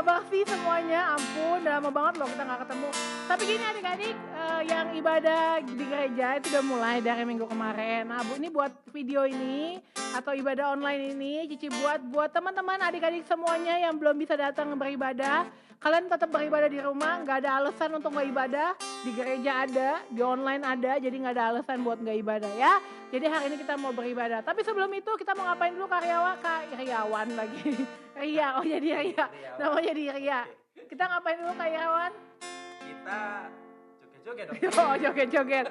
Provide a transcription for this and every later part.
kabar sih semuanya? Ampun, udah lama banget loh kita nggak ketemu. Tapi gini adik-adik, yang ibadah di gereja itu udah mulai dari minggu kemarin. Nah, Bu, ini buat video ini atau ibadah online ini, Cici buat teman-teman adik-adik semuanya yang belum bisa datang beribadah. Kalian tetap beribadah di rumah, nggak ada alasan untuk nggak ibadah. Di gereja ada, di online ada, jadi nggak ada alasan buat nggak ibadah ya. Jadi hari ini kita mau beribadah. Tapi sebelum itu kita mau ngapain dulu karyawan lagi. Ria, oh jadi Ria. Namanya jadi Ria. Kita ngapain dulu karyawan? Kita joget-joget dong. Oh joget-joget.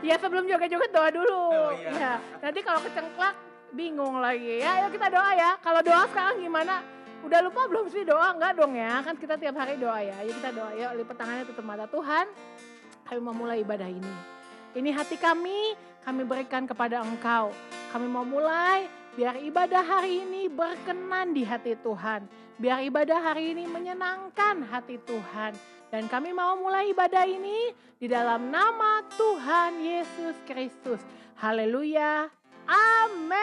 Ya sebelum joget-joget doa dulu. Oh, iya. Ya, nanti kalau kecengklak bingung lagi. Ya, yuk kita doa ya. Kalau doa sekarang gimana? Udah lupa belum sih doa? Enggak dong ya. Kan kita tiap hari doa ya. Yuk kita doa. Yuk lipat tangannya tutup mata. Tuhan, kami mau mulai ibadah ini. Ini hati kami berikan kepada Engkau. Kami mau mulai, biar ibadah hari ini berkenan di hati Tuhan. Biar ibadah hari ini menyenangkan hati Tuhan. Dan kami mau mulai ibadah ini di dalam nama Tuhan Yesus Kristus. Haleluya. Amin.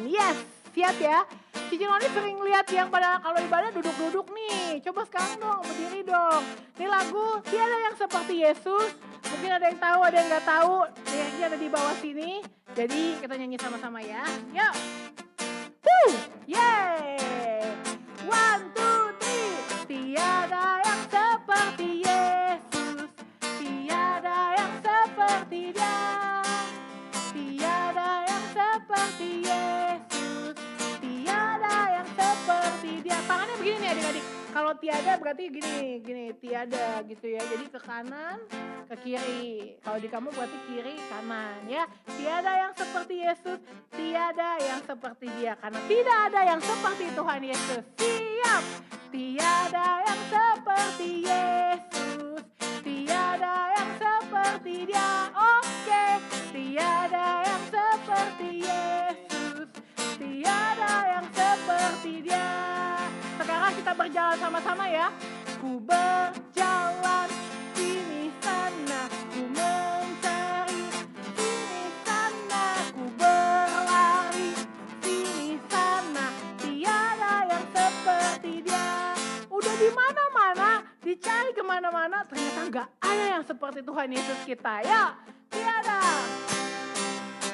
Yes, siap ya. Cici Noni sering lihat yang pada kalau ibadah duduk-duduk nih. Coba sekarang dong, berdiri dong. Ini lagu Tiada Yang Seperti Yesus. Mungkin ada yang tahu, ada yang nggak tahu. Liriknya ada di bawah sini. Jadi kita nyanyi sama-sama ya. Yuk. Woo! Yeay. 1, 2, 3. Tiada yang seperti Yesus. Tiada yang seperti Dia. Tiada yang seperti Yesus. Tiada yang seperti Dia. Tangannya begini nih adik-adik. Kalau tiada berarti gini, tiada gitu ya. Jadi ke kanan, ke kiri. Kalau di kamu berarti kiri, kanan ya. Tiada yang seperti Yesus, tiada yang seperti Dia. Karena tidak ada yang seperti Tuhan Yesus. Siap! Tiada yang seperti Yesus, tiada yang seperti Dia. Oke, tiada yang seperti Yesus, tiada yang seperti Dia. Sekarang kita berjalan sama-sama ya. Ku berjalan sini sana, ku mencari sini sana, ku berlari sini sana, tiada yang seperti Dia. Udah di mana-mana, dicari kemana-mana, ternyata nggak ada yang seperti Tuhan Yesus kita ya. Tiada,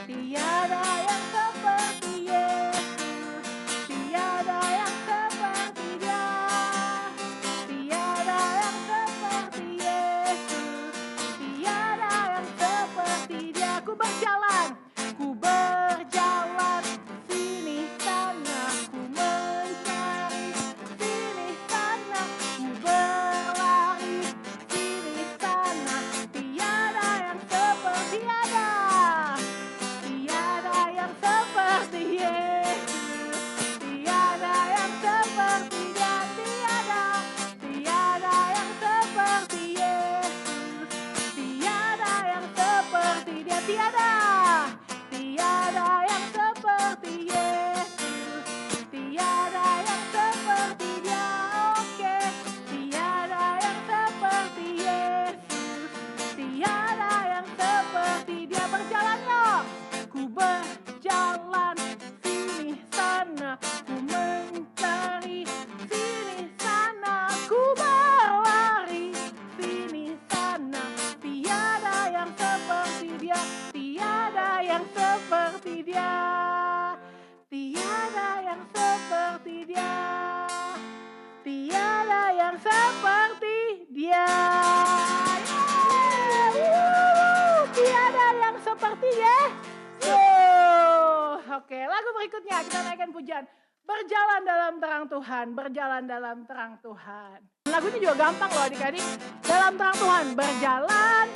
tiada yang seperti Yesus, tiada yang seperti Dia. Tiada yang seperti Yesus, tiada yang seperti Dia. Ku berjalan sini sana, ku mencari sini sana, ku berlari sini sana, tiada yang seperti Ada. Tiada yang seperti Yesus, tiada yang seperti Dia. Tiada yang seperti Yesus, tiada yang seperti Dia. Tiada yang seperti Yesus, tiada yang seperti Dia. Oke, tiada yang seperti Yesus, tiada yang seperti Dia. Berjalan yuk. Ku berjalan sini sana, ku mencari sini sana, ku berlari sini sana, tiada yang seperti Dia. Tiada yang seperti Dia. Tiada yang seperti Dia. Tiada yang seperti Dia. Tiada yang seperti Yesus. Oke, lagu berikutnya kita naikkan pujian. Berjalan dalam terang Tuhan, berjalan dalam terang Tuhan. Lagu ini juga gampang loh adik-adik. Dalam terang Tuhan, berjalan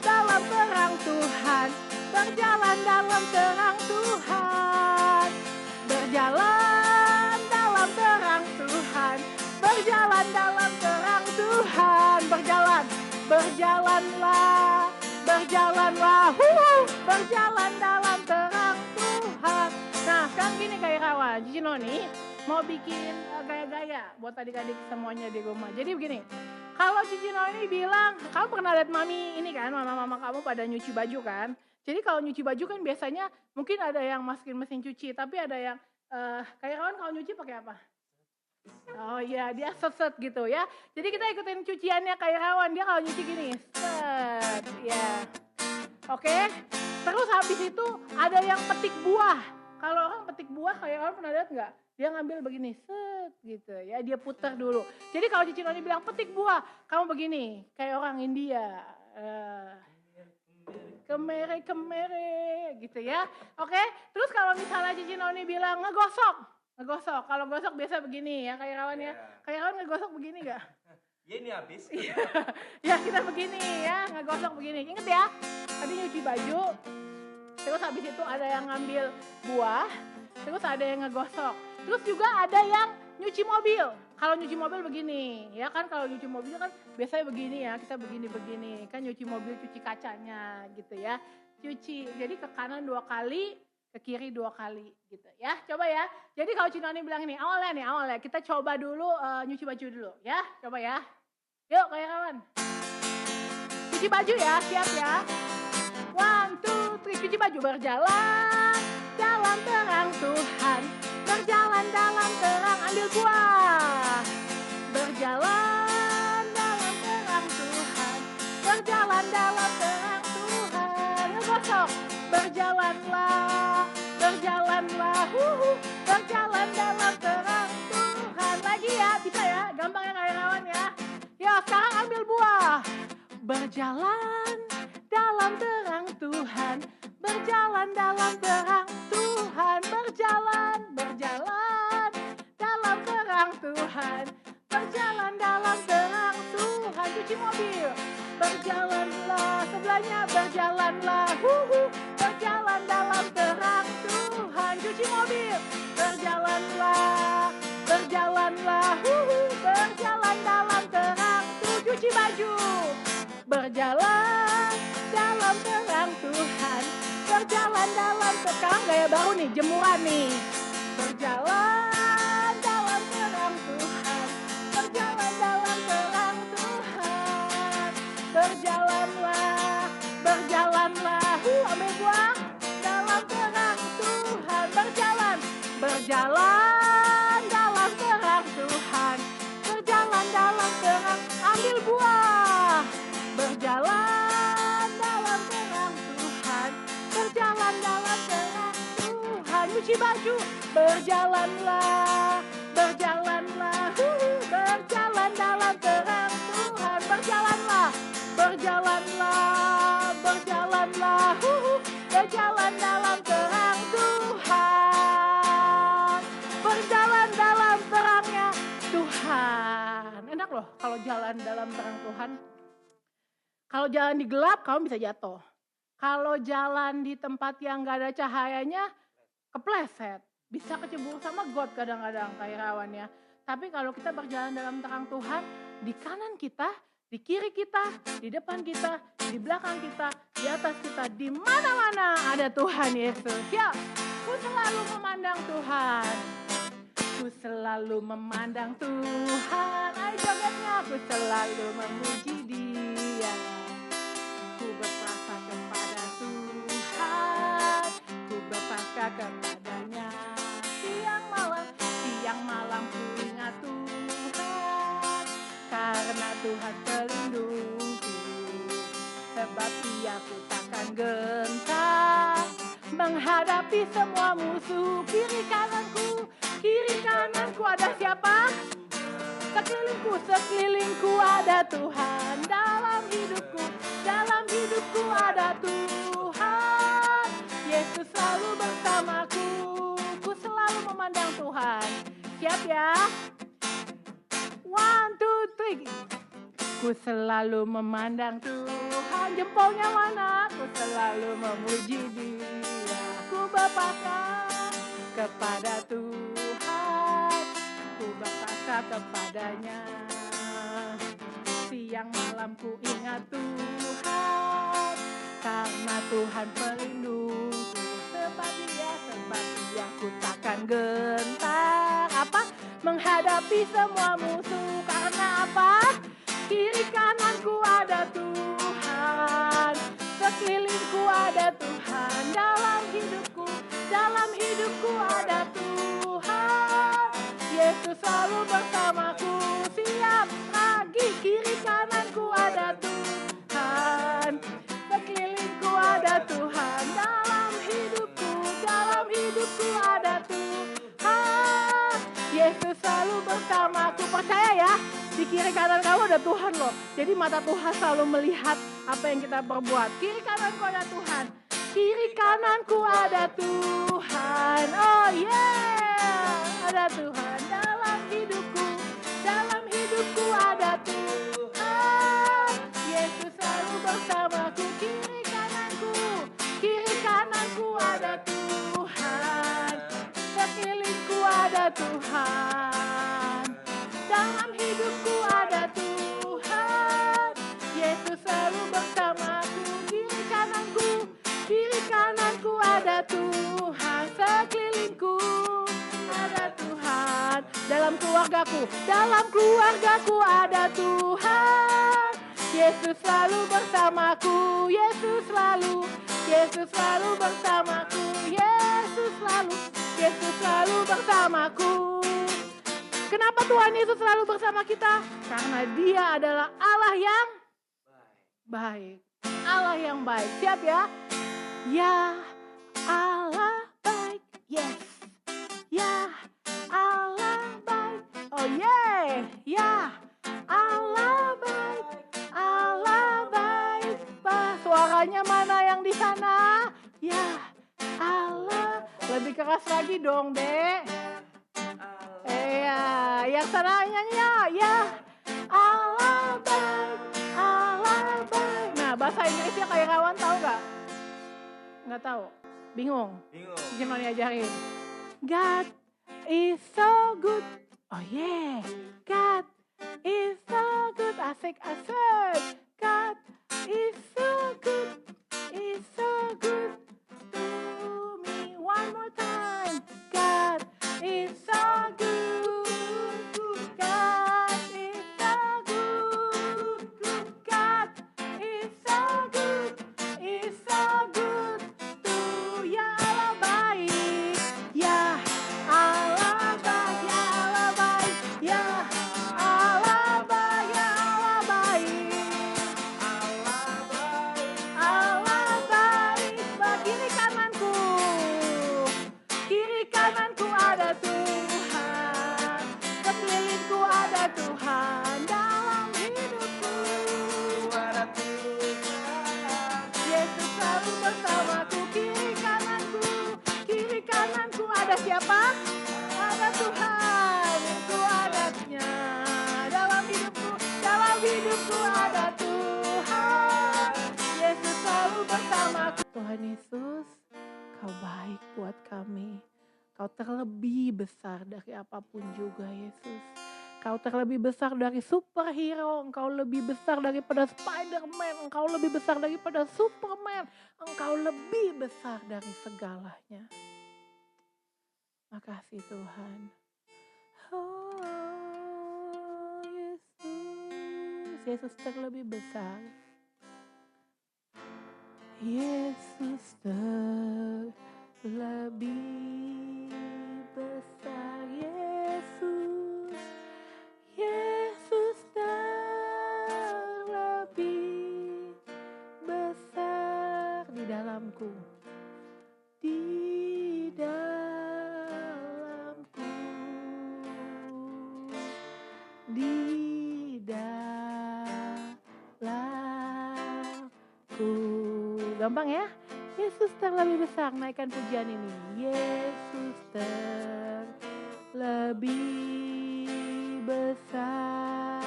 dalam terang Tuhan, berjalan dalam terang Tuhan, berjalan dalam terang Tuhan, berjalan dalam terang Tuhan, berjalanlah, berjalan dalam terang Tuhan. Nah sekarang gini Kak Irawan, Cici Noni mau bikin gaya-gaya buat adik-adik semuanya di rumah. Jadi begini, kalau Cici Noni bilang, kamu pernah lihat mami ini kan, mama-mama kamu pada nyuci baju kan? Jadi kalau nyuci baju kan biasanya mungkin ada yang masukin mesin cuci, tapi ada yang Kak Irawan kalau nyuci pakai apa? Oh iya, dia seset gitu ya. Jadi kita ikutin cuciannya kayak Irawan, dia kalau nyuci gini, set, ya. Oke, terus habis itu ada yang petik buah. Kalau orang petik buah kayak Irawan pernah lihat nggak? Dia ngambil begini, set gitu ya, dia putar dulu. Jadi kalau Cici Noni bilang petik buah, kamu begini, kayak orang India. Kemere gitu ya. Oke, terus kalau misalnya Cici Noni bilang ngegosok. Kalau gosok biasa begini ya, kayak Irawan ya. Kayak Irawan ngegosok begini nggak? Ya ini habis. Ya kita begini ya, ngegosok begini. Ingat ya, tadi nyuci baju, terus habis itu ada yang ngambil buah, terus ada yang ngegosok. Terus juga ada yang nyuci mobil. Kalau nyuci mobil begini, ya kan kalau nyuci mobil kan biasanya begini ya, kita begini-begini. Kan nyuci mobil cuci kacanya gitu ya. Cuci, jadi ke kanan 2 kali, ke kiri 2 kali gitu ya. Coba ya. Jadi kalau Cinoni bilang ini awalnya kita coba dulu nyuci baju dulu ya. Coba ya. Yuk kayak kawan. Cuci baju ya, siap ya. 1, 2, 3, cuci baju. Berjalan dalam terang Tuhan. Berjalan dalam terang, ambil buah. Berjalan dalam terang Tuhan. Berjalan dalam terang Tuhan. Ngegosok. Berjalanlah, berjalan dalam terang Tuhan. Lagi ya, bisa ya, gampang ya kayak kawan ya. Ya sekarang ambil buah. Berjalan dalam terang Tuhan. Berjalan dalam terang Tuhan. Berjalan dalam terang Tuhan. Berjalan dalam terang Tuhan. Cuci mobil. Berjalanlah, sebelahnya berjalanlah. Berjalan dalam terang Tuhan. Cuci mobil. Berjalan dalam terang Tuhan. Cuci baju. Berjalan dalam terang Tuhan. Berjalan dalam terang, gaya baru nih, jemuran nih. Berjalan dalam terang Tuhan. Berjalan dalam terang Tuhan. Berjalanlah, ambil buah dalam terang Tuhan. Berjalan dalam terang Tuhan. Berjalan dalam terang, ambil buah. Berjalan dalam terang Tuhan. Berjalan dalam terang Tuhan. Cuci baju. Berjalanlah, berjalan dalam terang Tuhan. Berjalan dalam terang Tuhan. Berjalan dalam terangnya Tuhan. Enak loh kalau jalan dalam terang Tuhan. Kalau jalan di gelap kamu bisa jatuh. Kalau jalan di tempat yang gak ada cahayanya kepleset. Bisa kecebur sama got kadang-kadang kayak Irawan ya. Tapi kalau kita berjalan dalam terang Tuhan, di kanan kita, di kiri kita, di depan kita, di belakang kita, di atas kita, di mana-mana ada Tuhan Yesus. Ya, ku selalu memandang Tuhan. Ku selalu memandang Tuhan. Ayo jogetnya, ku selalu memuji Dia. Ku berpasrah kepada Tuhan. Ku berpasrah kepadanya. Siang malam ku ingat Tuhan. Karena Tuhan pelindungku. Sebab Dia ku takkan gentar menghadapi semua musuh. Kiri kananku ada siapa? Sekelilingku ada Tuhan. Dalam hidupku ada Tuhan. Yesus selalu bersamaku. Ku selalu memandang Tuhan. Siap ya? 1, 2, 3. Ku selalu memandang Tuhan. Jempolnya mana? Ku selalu memuji Dia. Ku berpasrah kepada Tuhan. Ku berpasrah kepadanya. Siang malam ku ingat Tuhan. Karena Tuhan pelindungku. Sebab Dia ku takkan gentar. Apa? Menghadapi semua musuh. Karena apa? Kiri kananku ada Tuhan. Sekelilingku ada Tuhan. Dalam hidupku ada Tuhan. Yesus selalu bersamaku. Siap lagi, kiri kananku ada Tuhan, sekelilingku ada Tuhan, dalam hidupku ada Tuhan. Yesus selalu bersamaku. Percaya ya, di kiri kanan kamu ada Tuhan loh. Jadi mata Tuhan selalu melihat apa yang kita perbuat. Kiri kananku ada Tuhan, kiri kananku ada Tuhan. Oh yeah, ada Tuhan dalam hidupku ada Tuhan. Yesus selalu bersamaku. Kiri kananku ada Tuhan, sekelilingku ada Tuhan, dalam hidupku ada Tuhan. Yesus selalu bersamaku. Kiri kananku ada Tuhan, sekelilingku ada Tuhan, dalam keluargaku ada Tuhan. Yesus selalu bersamaku. Yesus selalu bersamaku. Yesus selalu bersamaku. Kenapa Tuhan Yesus selalu bersama kita? Karena Dia adalah Allah yang baik. Allah yang baik. Siap ya? Ya Allah baik. Yes. Ya Allah baik. Oh yeah. Ya Allah baik. Allah baik. Suaranya mana yang di sana? Ya Allah. Lebih keras lagi dong, Dek. Yang sana nyanyi ya. Allah baik. Allah baik. Nah, bahasa Inggrisnya kayak kawan tahu gak? Nggak tahu? Bingung? Gimana diajarin? God is so good. Oh yeah. God is so good. Asik. God is so good. Is so good to me. One more time. God is so good. God is so good. God is so good. Is so good to ya Allah baik. Ya Allah baik. Ya Allah baik. Ya Allah baik. Ya Allah baik. Allah baik. Kiri kananku ada Tuhan, sekelilingku ada Tuhan, dalam hidupku ada Tuhan. Yesus selalu bersamaku. Kiri kananku ada siapa? Ada Tuhan. Itu adanya dalam hidupku ada Tuhan. Yesus selalu bersamaku. Tuhan Yesus, Kau baik buat kami. Kau terlebih besar dari apapun juga, Yesus. Kau terlebih besar dari superhero. Engkau lebih besar daripada Spider-Man. Engkau lebih besar daripada Superman. Engkau lebih besar dari segalanya. Makasih Tuhan. Oh Yesus. Yesus terlebih besar. Yesus terlebih besar. Yesus terlebih besar di dalamku. Di dalamku. Di dalamku. Gampang ya? Yesus terlebih besar. Naikkan pujian ini. Yesus terlebih besar.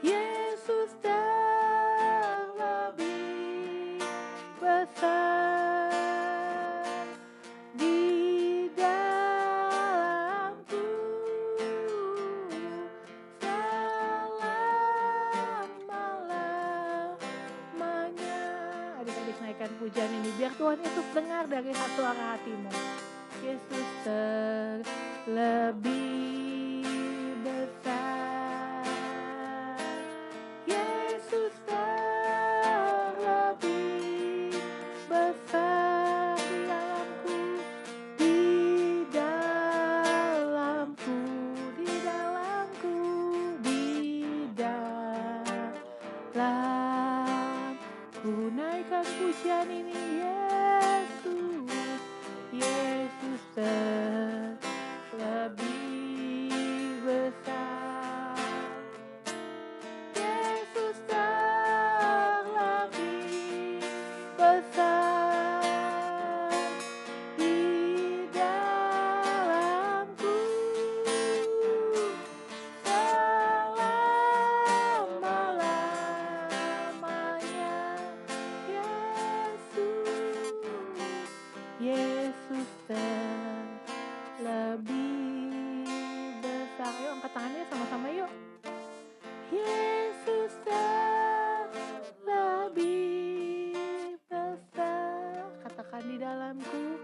Yesus terlebih besar di dalamku. Selama-lamanya. Adik-adik naikkan pujian ini biar Tuhan Yesus dengar dari suara hatimu. Yesus terlebih besar. Yesus terlebih besar di dalamku. naikkan pujian ini Yesus, Yesus terlebih besar, Yesus terlebih besar di dalamku selama-lamanya. Yesus terlebih besar. Ayo angkat tangannya sama-sama yuk. Yesus terlebih besar. Katakan di dalamku,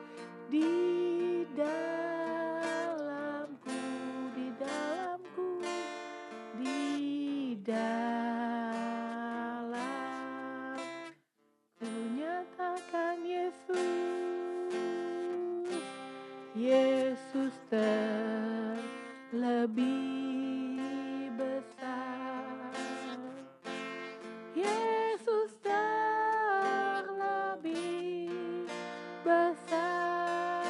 di dalamku, di dalamku, di dalamku nyatakan Yesus, Yesus terlebih besar, Yesus terlebih besar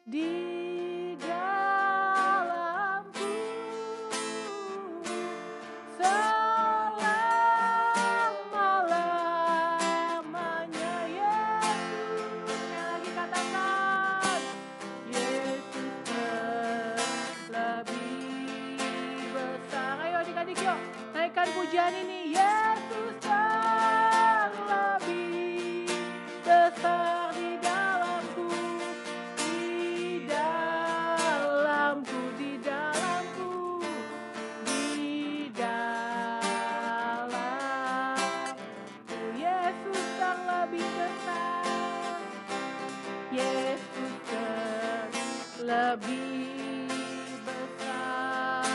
di dalamku selama-lamanya. Yesus, lagi katakan, Yesus terlebih besar. Ayo adik-adik yuk, naikkan pujian ini. Yesus terlebih besar di dalamku, di dalamku, di dalamku, di dalamku. Yesus terlebih besar, Yesus terlebih besar,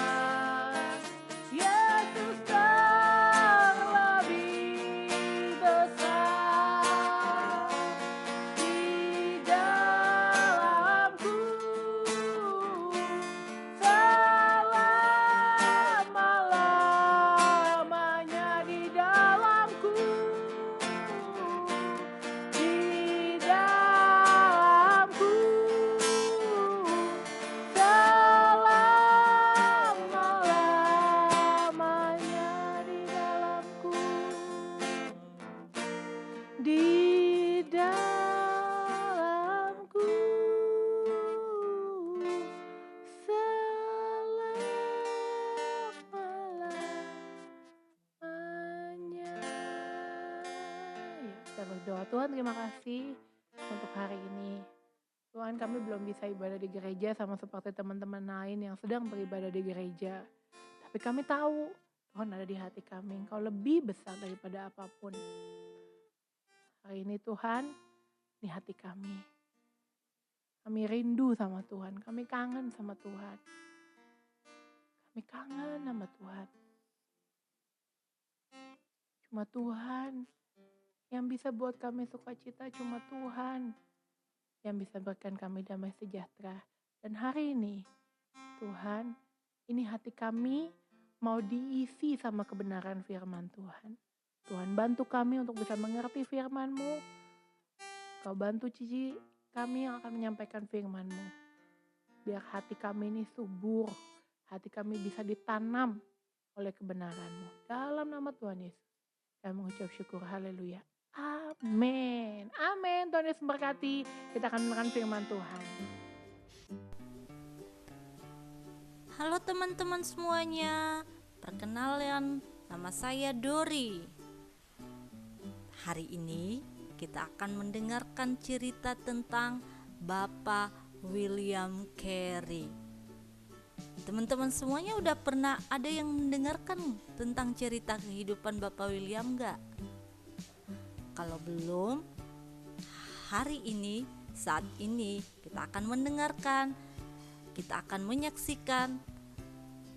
Yesus terlebih besar di dalamku selama-lamanya, di dalamku, di dalamku selama-lamanya, di dalamku, di dalamku selama-lamanya. Ya, kita berdoa. Tuhan, terima kasih untuk hari ini. Tuhan, kami belum bisa ibadah di gereja sama seperti teman-teman lain yang sedang beribadah di gereja. Tapi kami tahu Tuhan ada di hati kami. Engkau lebih besar daripada apapun. Hari ini Tuhan, di hati kami. Kami rindu sama Tuhan. Kami kangen sama Tuhan. Kami kangen sama Tuhan. Cuma Tuhan yang bisa buat kami sukacita, cuma Tuhan yang bisa berikan kami damai sejahtera. Dan hari ini, Tuhan, ini hati kami mau diisi sama kebenaran firman Tuhan. Tuhan, bantu kami untuk bisa mengerti firman-Mu. Kau bantu Cici kami yang akan menyampaikan firman-Mu. Biar hati kami ini subur, hati kami bisa ditanam oleh kebenaran-Mu. Dalam nama Tuhan Yesus, kami mengucap syukur, haleluya. Amin. Amin. Tuhan Yesus memberkati. Kita akan mendengarkan firman Tuhan. Halo teman-teman semuanya. Perkenalan, nama saya Dori. Hari ini kita akan mendengarkan cerita tentang Bapak William Carey. Teman-teman semuanya udah pernah ada yang mendengarkan tentang cerita kehidupan Bapak William gak? Kalau belum, hari ini, saat ini kita akan mendengarkan, kita akan menyaksikan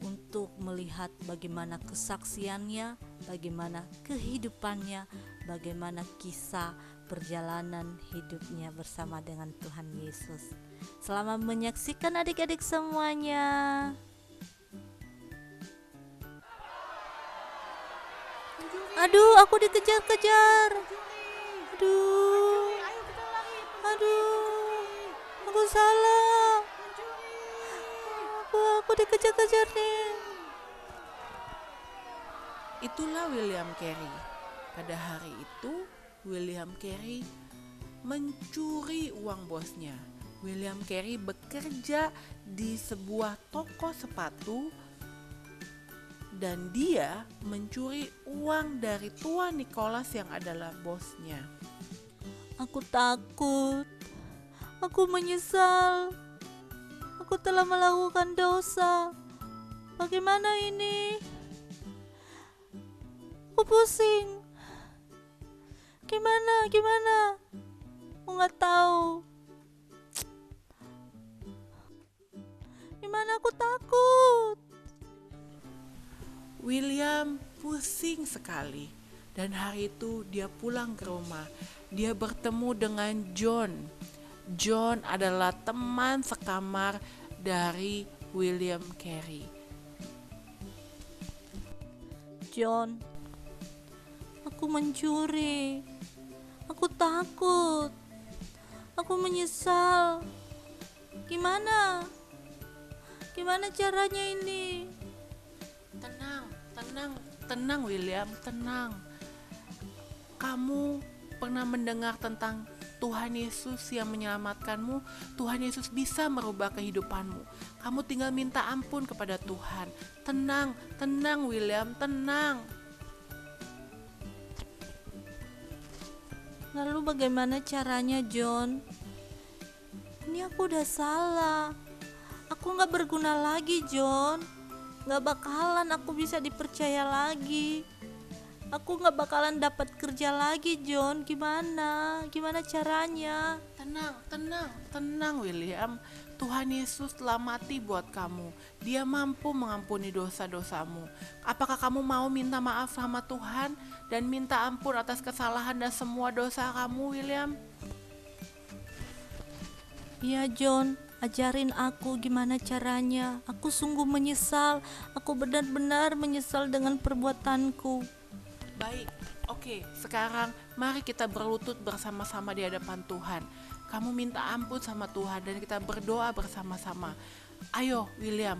untuk melihat bagaimana kesaksiannya, bagaimana kehidupannya, bagaimana kisah perjalanan hidupnya bersama dengan Tuhan Yesus. Selamat menyaksikan adik-adik semuanya. Aduh, aku dikejar-kejar. Aduh, Ayo kita lari. aduh, aku salah. Aku dikejar-kejar nih. Itulah William Carey. Pada hari itu, William Carey mencuri uang bosnya. William Carey bekerja di sebuah toko sepatu dan dia mencuri uang dari Tuan Nicholas yang adalah bosnya. Aku takut. Aku menyesal. Aku telah melakukan dosa. Bagaimana ini? Aku pusing. Gimana? Aku nggak tahu. Gimana? Aku takut. William pusing sekali dan hari itu dia pulang ke rumah. Dia bertemu dengan John. John adalah teman sekamar dari William Carey. John, aku mencuri. Aku takut. Aku menyesal. Gimana caranya ini? Tenang William, tenang. Kamu pernah mendengar tentang Tuhan Yesus yang menyelamatkanmu? Tuhan Yesus bisa merubah kehidupanmu. Kamu tinggal minta ampun kepada Tuhan. Tenang William, tenang. Lalu bagaimana caranya, John? Ini aku udah salah. Aku gak berguna lagi, John. Gak bakalan aku bisa dipercaya lagi. Aku gak bakalan dapat kerja lagi, John. Gimana caranya? Tenang William. Tuhan Yesus telah mati buat kamu. Dia mampu mengampuni dosa-dosamu. Apakah kamu mau minta maaf sama Tuhan dan minta ampun atas kesalahan dan semua dosa kamu, William? Iya, John. Ajarin aku gimana caranya. Aku sungguh menyesal. Aku benar-benar menyesal dengan perbuatanku. Baik, oke. Sekarang mari kita berlutut bersama-sama di hadapan Tuhan. Kamu minta ampun sama Tuhan dan kita berdoa bersama-sama. Ayo William,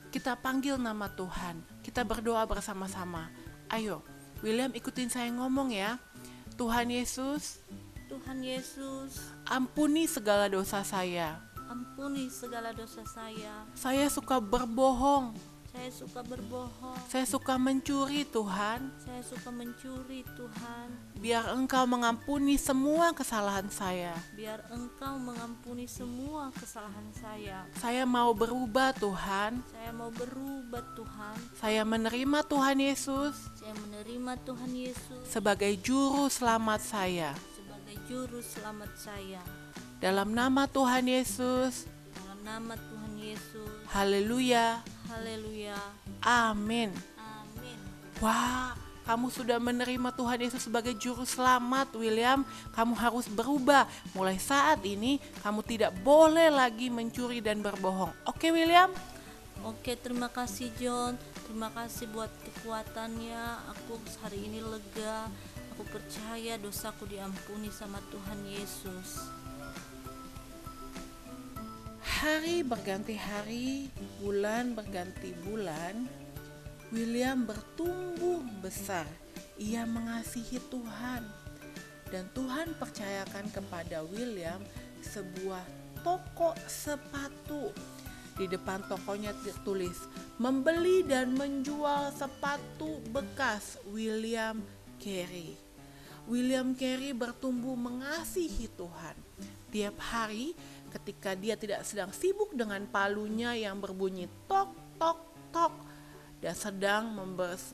kita panggil nama Tuhan. Kita berdoa bersama-sama. Ayo William, ikutin saya ngomong ya. Tuhan Yesus, ampuni segala dosa saya. Ampuni segala dosa saya. Saya suka berbohong. Saya suka mencuri Tuhan. Tuhan. Biar Engkau mengampuni semua kesalahan saya. Saya mau berubah Tuhan. Saya menerima Tuhan Yesus sebagai juru selamat saya. Dalam nama Tuhan Yesus. Haleluya. Amin. Wah, kamu sudah menerima Tuhan Yesus sebagai juru selamat, William. Kamu harus berubah. Mulai saat ini, kamu tidak boleh lagi mencuri dan berbohong. Oke, William? Oke, terima kasih John. Terima kasih buat kekuatannya. Aku hari ini lega. Aku percaya dosaku diampuni sama Tuhan Yesus. Hari berganti hari, bulan berganti bulan, William bertumbuh besar. Ia mengasihi Tuhan. Dan Tuhan percayakan kepada William sebuah toko sepatu. Di depan tokonya tertulis, membeli dan menjual sepatu bekas William Carey. William Carey bertumbuh mengasihi Tuhan. Tiap hari ketika dia tidak sedang sibuk dengan palunya yang berbunyi tok tok tok dan sedang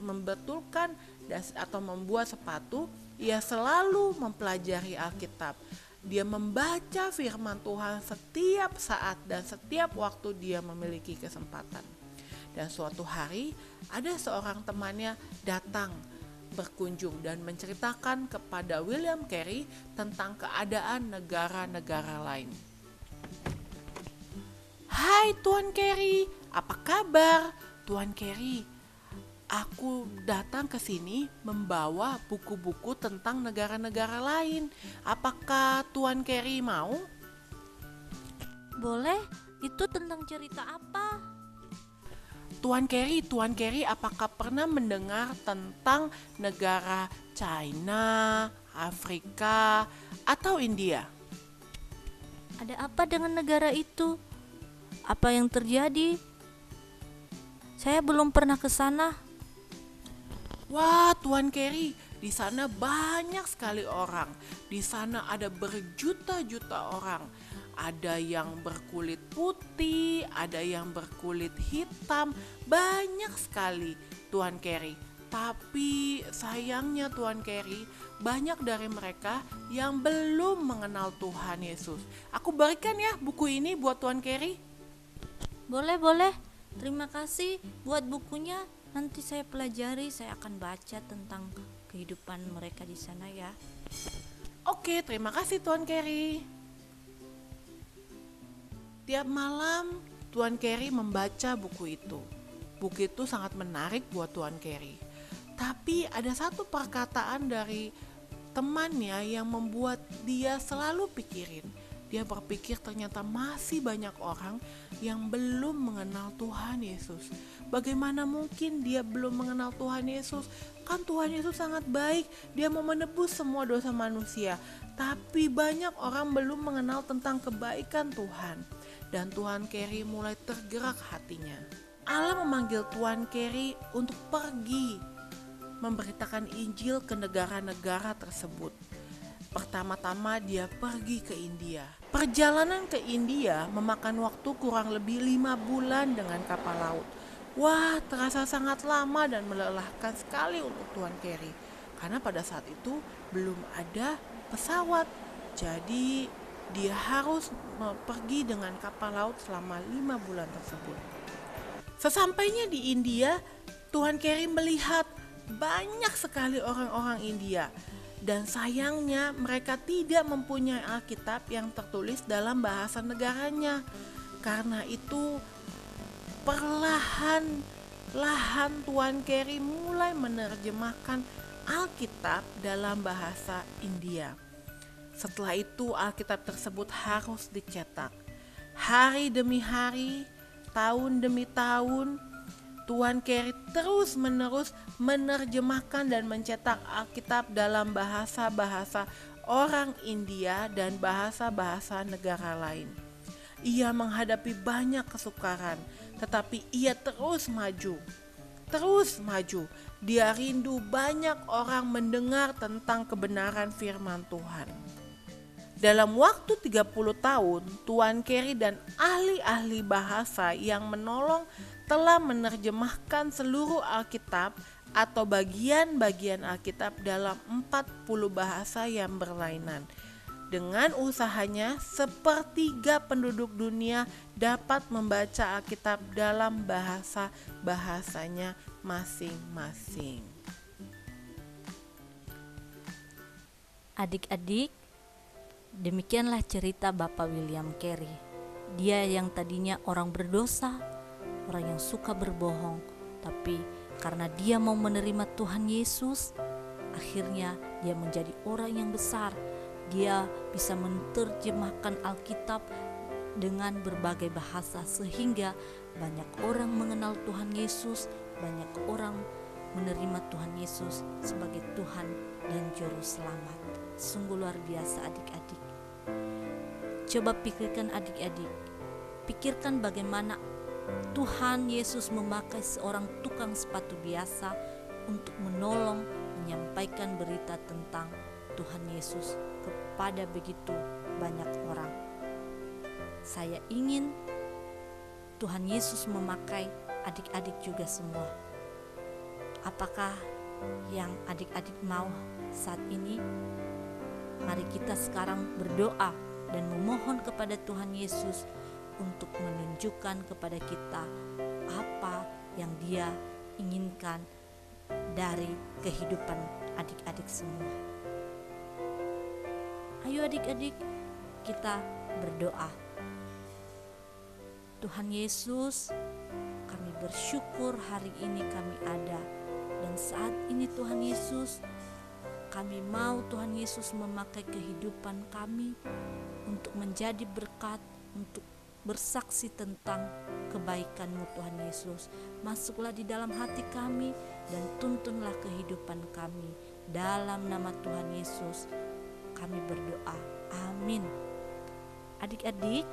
membetulkan atau membuat sepatu, ia selalu mempelajari Alkitab. Dia membaca firman Tuhan setiap saat dan setiap waktu dia memiliki kesempatan. Dan suatu hari ada seorang temannya datang berkunjung dan menceritakan kepada William Carey tentang keadaan negara-negara lain. Hai Tuan Carey, apa kabar? Tuan Carey, aku datang ke sini membawa buku-buku tentang negara-negara lain. Apakah Tuan Carey mau? Boleh, itu tentang cerita apa? Tuan Carey, apakah pernah mendengar tentang negara China, Afrika, atau India? Ada apa dengan negara itu? Apa yang terjadi? Saya belum pernah ke sana. Wah, Tuan Carey, di sana banyak sekali orang. Di sana ada berjuta-juta orang. Ada yang berkulit putih, ada yang berkulit hitam, banyak sekali, Tuan Carey. Tapi sayangnya Tuan Carey, banyak dari mereka yang belum mengenal Tuhan Yesus. Aku berikan ya buku ini buat Tuan Carey. Boleh. Terima kasih buat bukunya. Nanti saya pelajari, saya akan baca tentang kehidupan mereka di sana ya. Oke, terima kasih Tuan Carey. Tiap malam Tuan Carey membaca buku itu. Buku itu sangat menarik buat Tuan Carey. Tapi ada satu perkataan dari temannya yang membuat dia selalu pikirin. Dia berpikir ternyata masih banyak orang yang belum mengenal Tuhan Yesus. Bagaimana mungkin dia belum mengenal Tuhan Yesus? Kan Tuhan Yesus sangat baik, dia mau menebus semua dosa manusia. Tapi banyak orang belum mengenal tentang kebaikan Tuhan. Dan Tuan Carey mulai tergerak hatinya. Allah memanggil Tuan Carey untuk pergi memberitakan Injil ke negara-negara tersebut. Pertama-tama dia pergi ke India. Perjalanan ke India memakan waktu kurang lebih 5 bulan dengan kapal laut. Wah, terasa sangat lama dan melelahkan sekali untuk Tuan Carey. Karena pada saat itu belum ada pesawat. Jadi dia harus pergi dengan kapal laut selama 5 bulan tersebut. Sesampainya di India, Tuan Carey melihat banyak sekali orang-orang India. Dan sayangnya mereka tidak mempunyai Alkitab yang tertulis dalam bahasa negaranya. Karena itu perlahan-lahan Tuan Carey mulai menerjemahkan Alkitab dalam bahasa India. Setelah itu Alkitab tersebut harus dicetak. Hari demi hari, tahun demi tahun, Tuan Carey terus-menerus menerjemahkan dan mencetak Alkitab dalam bahasa-bahasa orang India dan bahasa-bahasa negara lain. Ia menghadapi banyak kesukaran, tetapi ia terus maju. Dia rindu banyak orang mendengar tentang kebenaran firman Tuhan. Dalam waktu 30 tahun, Tuan Carey dan ahli-ahli bahasa yang menolong telah menerjemahkan seluruh Alkitab atau bagian-bagian Alkitab dalam 40 bahasa yang berlainan. Dengan usahanya, sepertiga penduduk dunia dapat membaca Alkitab dalam bahasa-bahasanya masing-masing. Adik-adik, demikianlah cerita Bapak William Carey. Dia yang tadinya orang berdosa, orang yang suka berbohong, tapi karena dia mau menerima Tuhan Yesus, akhirnya dia menjadi orang yang besar. Dia bisa menerjemahkan Alkitab dengan berbagai bahasa sehingga banyak orang mengenal Tuhan Yesus, banyak orang menerima Tuhan Yesus sebagai Tuhan dan Juru Selamat. Sungguh luar biasa adik-adik. Coba pikirkan adik-adik, pikirkan bagaimana Tuhan Yesus memakai seorang tukang sepatu biasa untuk menolong menyampaikan berita tentang Tuhan Yesus kepada begitu banyak orang. Saya ingin Tuhan Yesus memakai adik-adik juga semua. Apakah yang adik-adik mau saat ini? Mari kita sekarang berdoa dan memohon kepada Tuhan Yesus untuk menunjukkan kepada kita apa yang Dia inginkan dari kehidupan adik-adik semua. Ayo adik-adik, kita berdoa. Tuhan Yesus, kami bersyukur hari ini kami ada ini Tuhan Yesus, kami mau Tuhan Yesus memakai kehidupan kami untuk menjadi berkat, untuk bersaksi tentang kebaikan-Mu Tuhan Yesus. Masuklah di dalam hati kami dan tuntunlah kehidupan kami. Dalam nama Tuhan Yesus kami berdoa. Amin. Adik-adik,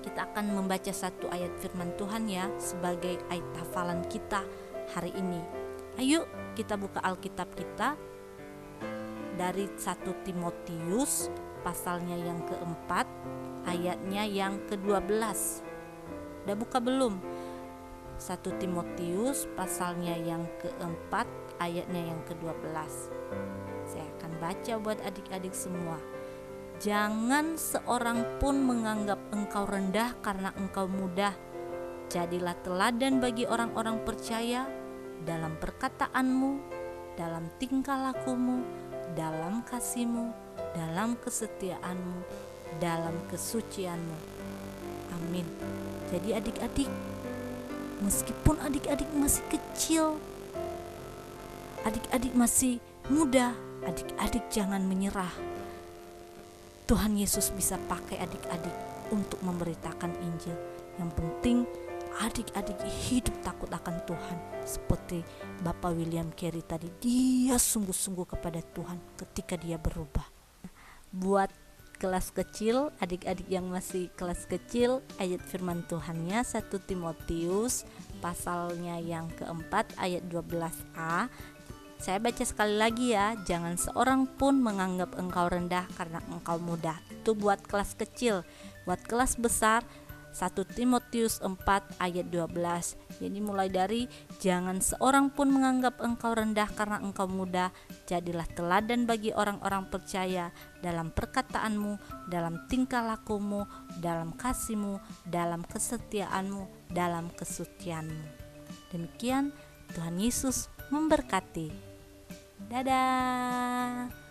kita akan membaca satu ayat firman Tuhan ya sebagai ayat hafalan kita hari ini. Ayo kita buka Alkitab kita dari 1 Timotius pasalnya yang keempat, ayatnya yang ke-12. Udah buka belum? 1 Timotius pasalnya yang keempat, ayatnya yang ke-12. Saya akan baca buat adik-adik semua. Jangan seorang pun menganggap engkau rendah karena engkau muda. Jadilah teladan bagi orang-orang percaya dalam perkataanmu, dalam tingkah lakumu, dalam kasihmu, dalam kesetiaanmu, dalam kesucianmu. Amin. Jadi adik-adik, meskipun adik-adik masih kecil, adik-adik masih muda, adik-adik jangan menyerah. Tuhan Yesus bisa pakai adik-adik untuk memberitakan Injil. Yang penting adik-adik hidup takut akan Tuhan. Seperti Bapak William Carey tadi, dia sungguh-sungguh kepada Tuhan ketika dia berubah. Buat kelas kecil, adik-adik yang masih kelas kecil, ayat firman Tuhannya 1 Timotius pasalnya yang keempat ayat 12a. Saya baca sekali lagi ya. Jangan seorang pun menganggap engkau rendah karena engkau muda. Itu buat kelas kecil. Buat kelas besar 1 Timotius 4 ayat 12. Jadi mulai dari jangan seorang pun menganggap engkau rendah karena engkau muda. Jadilah teladan bagi orang-orang percaya dalam perkataanmu, dalam tingkah lakumu, dalam kasihmu, dalam kesetiaanmu, dalam kesucianmu. Demikian, Tuhan Yesus memberkati. Dadah.